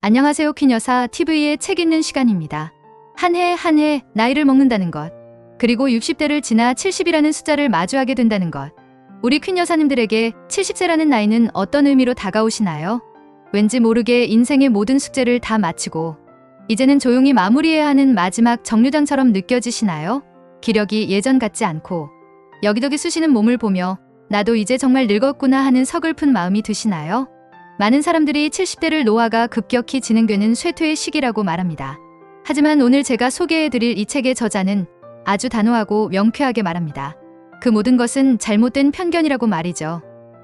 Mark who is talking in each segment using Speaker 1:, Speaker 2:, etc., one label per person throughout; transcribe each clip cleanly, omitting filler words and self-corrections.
Speaker 1: 안녕하세요. 퀸여사 TV의 책 읽는 시간입니다. 한 해 한 해 나이를 먹는다는 것, 그리고 60대를 지나 70이라는 숫자를 마주하게 된다는 것. 우리 퀸여사님들에게 70세라는 나이는 어떤 의미로 다가오시나요? 왠지 모르게 인생의 모든 숙제를 다 마치고 이제는 조용히 마무리해야 하는 마지막 정류장처럼 느껴지시나요? 기력이 예전 같지 않고 여기저기 쑤시는 몸을 보며 나도 이제 정말 늙었구나 하는 서글픈 마음이 드시나요? 많은 사람들이 70대를 노화가 급격히 진행되는 쇠퇴의 시기라고 말합니다. 하지만 오늘 제가 소개해드릴 이 책의 저자는 아주 단호하고 명쾌하게 말합니다. 그 모든 것은 잘못된 편견이라고 말이죠.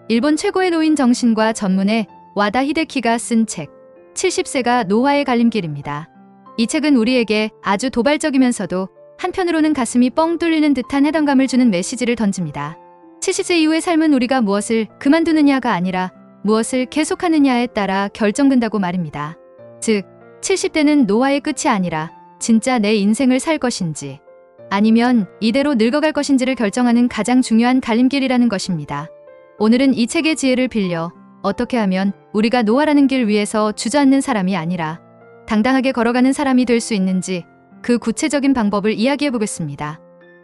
Speaker 1: 일본 최고의 노인 정신과 전문의 와다 히데키가 쓴 책 70세가 노화의 갈림길입니다. 이 책은 우리에게 아주 도발적이면서도 한편으로는 가슴이 뻥 뚫리는 듯한 해방감을 주는 메시지를 던집니다. 70세 이후의 삶은 우리가 무엇을 그만두느냐가 아니라 무엇을 계속하느냐에 따라 결정된다고 말입니다. 즉, 70대는 노화의 끝이 아니라 진짜 내 인생을 살 것인지 아니면 이대로 늙어갈 것인지를 결정하는 가장 중요한 갈림길이라는 것입니다. 오늘은 이 책의 지혜를 빌려 어떻게 하면 우리가 노화라는 길 위에서 주저앉는 사람이 아니라 당당하게 걸어가는 사람이 될 수 있는지 그 구체적인 방법을 이야기해 보겠습니다.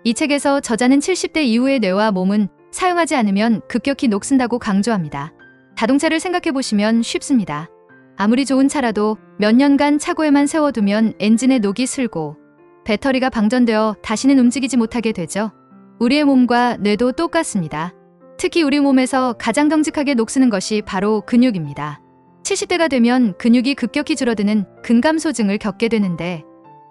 Speaker 1: 이 책에서 저자는 70대 이후의 뇌와 몸은 사용하지 않으면 급격히 녹슨다고 강조합니다. 자동차를 생각해보시면 쉽습니다. 아무리 좋은 차라도 몇 년간 차고에만 세워두면 엔진에 녹이 슬고 배터리가 방전되어 다시는 움직이지 못하게 되죠. 우리의 몸과 뇌도 똑같습니다. 특히 우리 몸에서 가장 정직하게 녹쓰는 것이 바로 근육입니다. 70대가 되면 근육이 급격히 줄어드는 근감소증을 겪게 되는데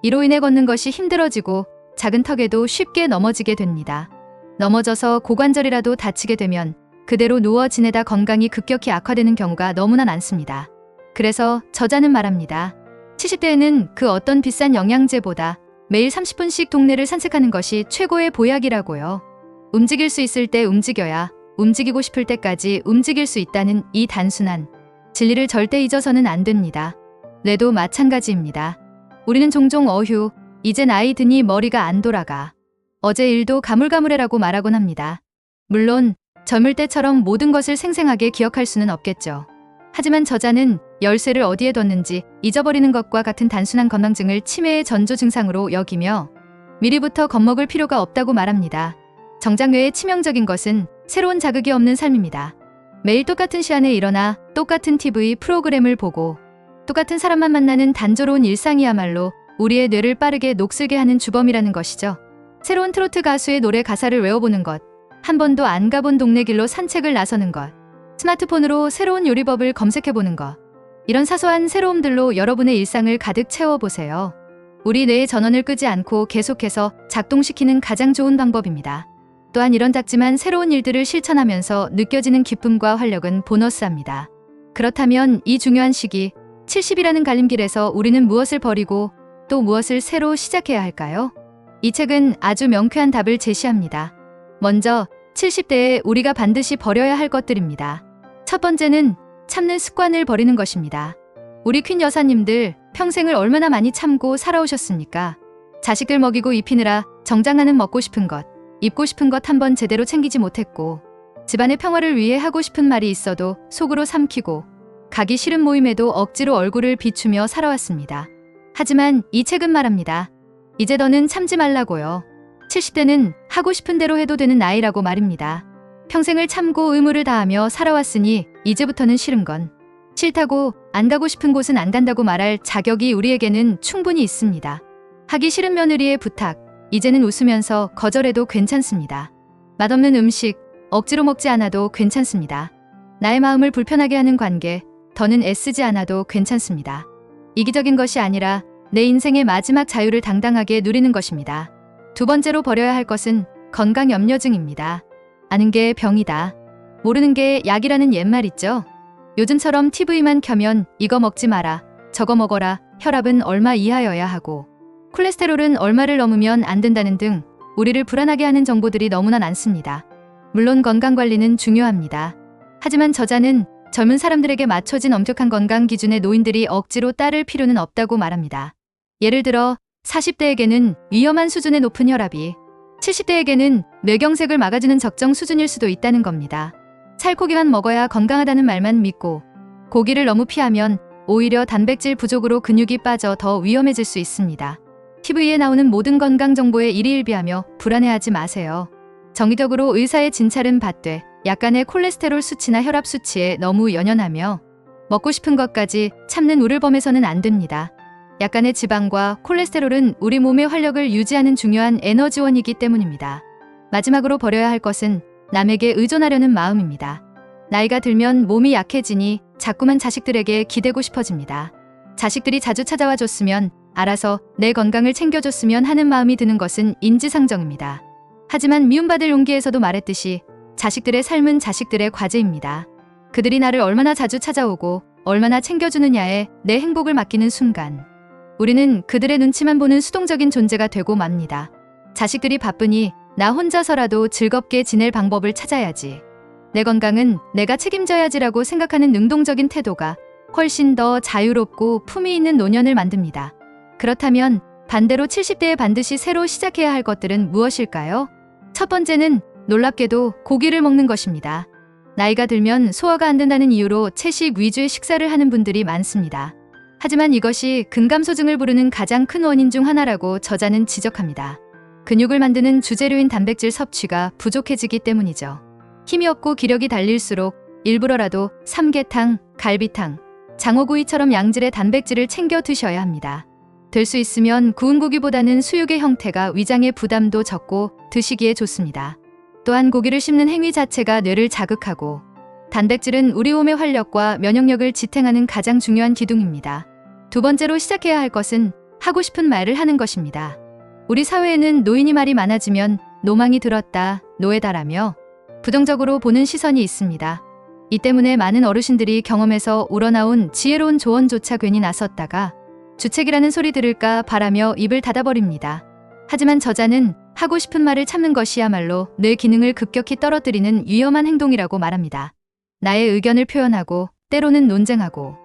Speaker 1: 이로 인해 걷는 것이 힘들어지고 작은 턱에도 쉽게 넘어지게 됩니다. 넘어져서 고관절이라도 다치게 되면 그대로 누워 지내다 건강이 급격히 악화되는 경우가 너무나 많습니다. 그래서 저자는 말합니다. 70대에는 그 어떤 비싼 영양제보다 매일 30분씩 동네를 산책하는 것이 최고의 보약이라고요. 움직일 수 있을 때 움직여야 움직이고 싶을 때까지 움직일 수 있다는 이 단순한 진리를 절대 잊어서는 안 됩니다. 뇌도 마찬가지입니다. 우리는 종종 어휴, 이제 나이 드니 머리가 안 돌아가. 어제 일도 가물가물해라고 말하곤 합니다. 물론 젊을 때처럼 모든 것을 생생하게 기억할 수는 없겠죠. 하지만 저자는 열쇠를 어디에 뒀는지 잊어버리는 것과 같은 단순한 건망증을 치매의 전조 증상으로 여기며 미리부터 겁먹을 필요가 없다고 말합니다. 정작 뇌에 치명적인 것은 새로운 자극이 없는 삶입니다. 매일 똑같은 시간에 일어나 똑같은 TV 프로그램을 보고 똑같은 사람만 만나는 단조로운 일상이야말로 우리의 뇌를 빠르게 녹슬게 하는 주범이라는 것이죠. 새로운 트로트 가수의 노래 가사를 외워보는 것, 한 번도 안 가본 동네 길로 산책을 나서는 것, 스마트폰으로 새로운 요리법을 검색해보는 것, 이런 사소한 새로움들로 여러분의 일상을 가득 채워보세요. 우리 뇌의 전원을 끄지 않고 계속해서 작동시키는 가장 좋은 방법입니다. 또한 이런 작지만 새로운 일들을 실천하면서 느껴지는 기쁨과 활력은 보너스합니다. 그렇다면 이 중요한 시기, 70이라는 갈림길에서 우리는 무엇을 버리고 또 무엇을 새로 시작해야 할까요? 이 책은 아주 명쾌한 답을 제시합니다. 먼저 70대에 우리가 반드시 버려야 할 것들입니다. 첫 번째는 참는 습관을 버리는 것입니다. 우리 퀸 여사님들 평생을 얼마나 많이 참고 살아오셨습니까? 자식들 먹이고 입히느라 정장하는 먹고 싶은 것, 입고 싶은 것 한번 제대로 챙기지 못했고 집안의 평화를 위해 하고 싶은 말이 있어도 속으로 삼키고 가기 싫은 모임에도 억지로 얼굴을 비추며 살아왔습니다. 하지만 이 책은 말합니다. 이제 더는 참지 말라고요. 70대는 하고 싶은 대로 해도 되는 나이라고 말입니다. 평생을 참고 의무를 다하며 살아왔으니 이제부터는 싫은 건 싫다고 안 가고 싶은 곳은 안 간다고 말할 자격이 우리에게는 충분히 있습니다. 하기 싫은 며느리의 부탁, 이제는 웃으면서 거절해도 괜찮습니다. 맛없는 음식, 억지로 먹지 않아도 괜찮습니다. 나의 마음을 불편하게 하는 관계, 더는 애쓰지 않아도 괜찮습니다. 이기적인 것이 아니라 내 인생의 마지막 자유를 당당하게 누리는 것입니다. 두 번째로 버려야 할 것은 건강염려증입니다. 아는 게 병이다. 모르는 게 약이라는 옛말 있죠? 요즘처럼 TV만 켜면 이거 먹지 마라, 저거 먹어라, 혈압은 얼마 이하여야 하고 콜레스테롤은 얼마를 넘으면 안 된다는 등 우리를 불안하게 하는 정보들이 너무나 많습니다. 물론 건강관리는 중요합니다. 하지만 저자는 젊은 사람들에게 맞춰진 엄격한 건강 기준의 노인들이 억지로 따를 필요는 없다고 말합니다. 예를 들어 40대에게는 위험한 수준의 높은 혈압이 70대에게는 뇌경색을 막아주는 적정 수준일 수도 있다는 겁니다. 살코기만 먹어야 건강하다는 말만 믿고 고기를 너무 피하면 오히려 단백질 부족으로 근육이 빠져 더 위험해질 수 있습니다. TV에 나오는 모든 건강 정보에 일희일비하며 불안해하지 마세요. 정기적으로 의사의 진찰은 받되 약간의 콜레스테롤 수치나 혈압 수치에 너무 연연하며 먹고 싶은 것까지 참는 우를 범해서는 안 됩니다. 약간의 지방과 콜레스테롤은 우리 몸의 활력을 유지하는 중요한 에너지원이기 때문입니다. 마지막으로 버려야 할 것은 남에게 의존하려는 마음입니다. 나이가 들면 몸이 약해지니 자꾸만 자식들에게 기대고 싶어집니다. 자식들이 자주 찾아와 줬으면 알아서 내 건강을 챙겨줬으면 하는 마음이 드는 것은 인지상정입니다. 하지만 미움받을 용기에서도 말했듯이 자식들의 삶은 자식들의 과제입니다. 그들이 나를 얼마나 자주 찾아오고 얼마나 챙겨주느냐에 내 행복을 맡기는 순간 우리는 그들의 눈치만 보는 수동적인 존재가 되고 맙니다. 자식들이 바쁘니 나 혼자서라도 즐겁게 지낼 방법을 찾아야지. 내 건강은 내가 책임져야지라고 생각하는 능동적인 태도가 훨씬 더 자유롭고 품위 있는 노년을 만듭니다. 그렇다면 반대로 70대에 반드시 새로 시작해야 할 것들은 무엇일까요? 첫 번째는 놀랍게도 고기를 먹는 것입니다. 나이가 들면 소화가 안 된다는 이유로 채식 위주의 식사를 하는 분들이 많습니다. 하지만 이것이 근감소증을 부르는 가장 큰 원인 중 하나라고 저자는 지적합니다. 근육을 만드는 주재료인 단백질 섭취가 부족해지기 때문이죠. 힘이 없고 기력이 달릴수록 일부러라도 삼계탕, 갈비탕, 장어구이처럼 양질의 단백질을 챙겨 드셔야 합니다. 될 수 있으면 구운 고기보다는 수육의 형태가 위장의 부담도 적고 드시기에 좋습니다. 또한 고기를 씹는 행위 자체가 뇌를 자극하고 단백질은 우리 몸의 활력과 면역력을 지탱하는 가장 중요한 기둥입니다. 두 번째로 시작해야 할 것은 하고 싶은 말을 하는 것입니다. 우리 사회에는 노인이 말이 많아지면 노망이 들었다, 노예다라며 부정적으로 보는 시선이 있습니다. 이 때문에 많은 어르신들이 경험에서 우러나온 지혜로운 조언조차 괜히 나섰다가 주책이라는 소리 들을까 바라며 입을 닫아버립니다. 하지만 저자는 하고 싶은 말을 참는 것이야말로 뇌 기능을 급격히 떨어뜨리는 위험한 행동이라고 말합니다. 나의 의견을 표현하고 때로는 논쟁하고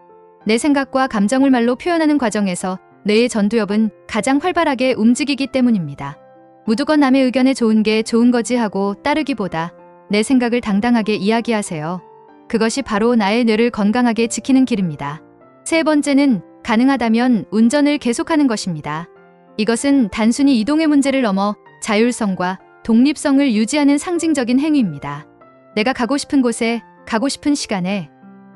Speaker 1: 내 생각과 감정을 말로 표현하는 과정에서 뇌의 전두엽은 가장 활발하게 움직이기 때문입니다. 무조건 남의 의견에 좋은 게 좋은 거지 하고 따르기보다 내 생각을 당당하게 이야기하세요. 그것이 바로 나의 뇌를 건강하게 지키는 길입니다. 세 번째는 가능하다면 운전을 계속하는 것입니다. 이것은 단순히 이동의 문제를 넘어 자율성과 독립성을 유지하는 상징적인 행위입니다. 내가 가고 싶은 곳에 가고 싶은 시간에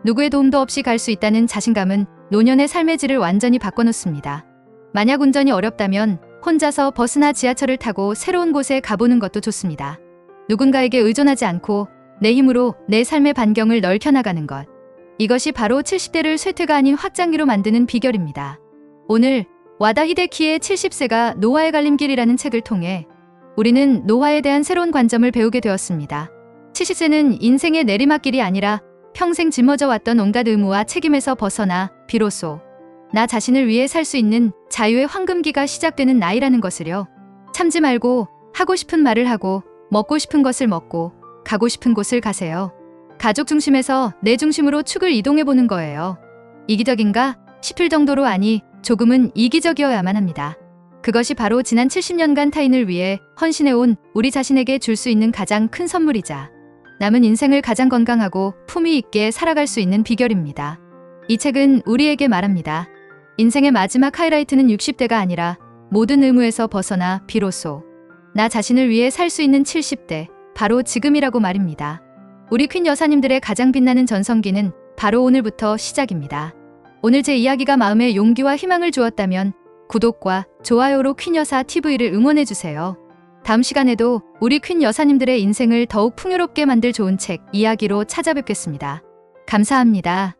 Speaker 1: 누구의 도움도 없이 갈 수 있다는 자신감은 노년의 삶의 질을 완전히 바꿔놓습니다. 만약 운전이 어렵다면 혼자서 버스나 지하철을 타고 새로운 곳에 가보는 것도 좋습니다. 누군가에게 의존하지 않고 내 힘으로 내 삶의 반경을 넓혀나가는 것. 이것이 바로 70대를 쇠퇴가 아닌 확장기로 만드는 비결입니다. 오늘 와다 히데키의 70세가 노화의 갈림길이라는 책을 통해 우리는 노화에 대한 새로운 관점을 배우게 되었습니다. 70세는 인생의 내리막길이 아니라 평생 짊어져 왔던 온갖 의무와 책임에서 벗어나 비로소 나 자신을 위해 살 수 있는 자유의 황금기가 시작되는 나이라는 것을요. 참지 말고 하고 싶은 말을 하고 먹고 싶은 것을 먹고 가고 싶은 곳을 가세요. 가족 중심에서 내 중심으로 축을 이동해보는 거예요. 이기적인가 싶을 정도로 아니 조금은 이기적이어야만 합니다. 그것이 바로 지난 70년간 타인을 위해 헌신해온 우리 자신에게 줄 수 있는 가장 큰 선물이자 남은 인생을 가장 건강하고 품위 있게 살아갈 수 있는 비결입니다. 이 책은 우리에게 말합니다. 인생의 마지막 하이라이트는 60대가 아니라 모든 의무에서 벗어나 비로소 나 자신을 위해 살 수 있는 70대, 바로 지금이라고 말입니다. 우리 퀸 여사님들의 가장 빛나는 전성기는 바로 오늘부터 시작입니다. 오늘 제 이야기가 마음에 용기와 희망을 주었다면 구독과 좋아요로 퀸 여사 TV를 응원해주세요. 다음 시간에도 우리 퀸 여사님들의 인생을 더욱 풍요롭게 만들 좋은 책 이야기로 찾아뵙겠습니다. 감사합니다.